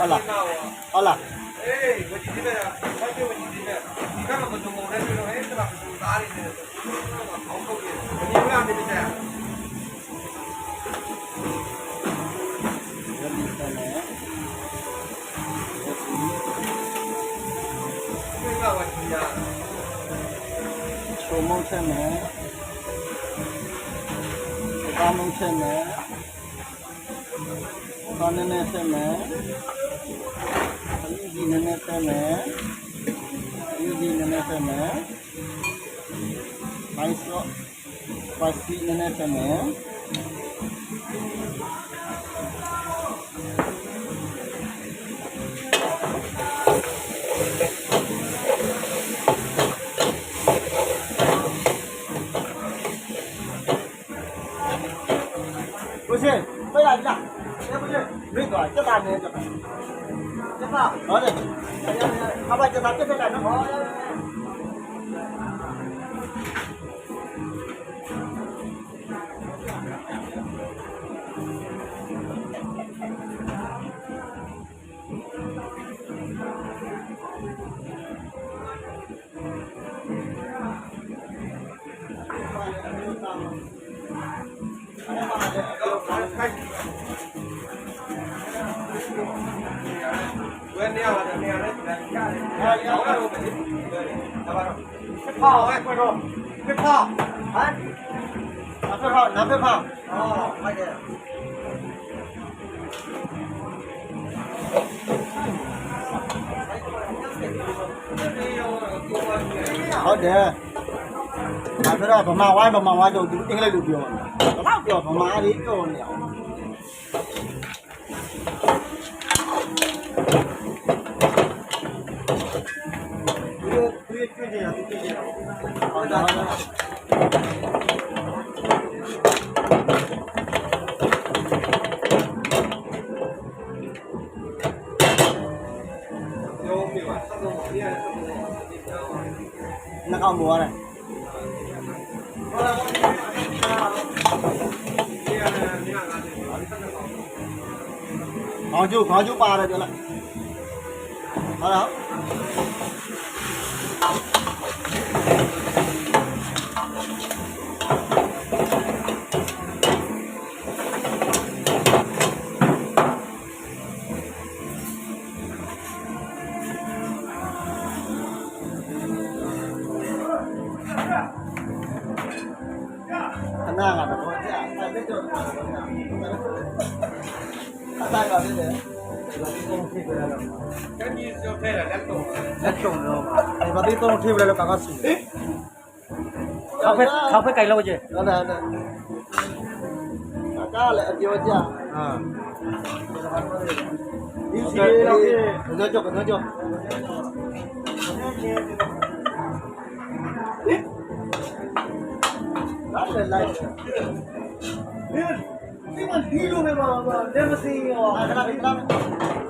Hola. Hola. Mông xem nè, con mông xem nè, con nên xem nè, cái gì nên xem nè, cái gì nên xem nè, bài số, bài sĩ nên xem nè. Bố chị, bây giờ nhá. Em bố chị, mình gọi chất tàn này cho bạn. Chất nào? Đó đây. How about chất tàn chất này nó có.ဟုတ်တယ်။ဒါဆိုတော့ဗမာဝိုင်းတို့အင်္ဂလိပ်လိုပြောတယ်။ဘာလို့ပြောဗမာလေးပြောနေအောင်ဟုတ်တယ်နှာခေါင်းပေါ်ရတယ်ခေါင်းကျိုးပါတယ်ပြောလိုက်ဟုတ်လားခဏကတော့ကြာအဲ့ဒါတော့အဲ့ဒါပါလေလက်ချုံတော့အဲ့ဘာတိတော့ထိပ်လဲကာကစီเขาไปไกลแล้วเจ๊ ဟုတ်တယ်ကာကလည်းအပြောကြဟာဒီစီတော့ကြောက်လိုက်လိုက်ဒီမှာဒီလိုပဲပါလက်မစင်းရောအဲ့ဒါလည်း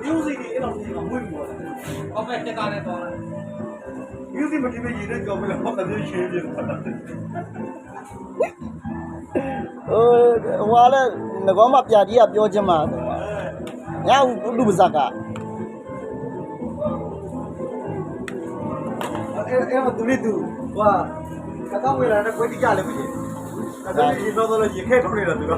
ဒီဥစီဒီအဲ့လိုကြီးကဝိုင်းပေါ်တယ်ဟုတ်ပဲတက်တာနဲ့တော့ဒီဥစီမဒီပဲရည်နဲ့ကြောက်ပြီးတော့ဘာလို့ရှင်းပြတာဟိုကလည်းငကောမပြာကြီးကပြောချင်မှာညဦးလူပဇက်ကအဲ့မတူနေတူဟာကကောင်းဝေးလာတဲ့ခွေးကြလေမကြီးအဲ့ဒါကြီးတော့ရေခဲထုတ်နေတာသူက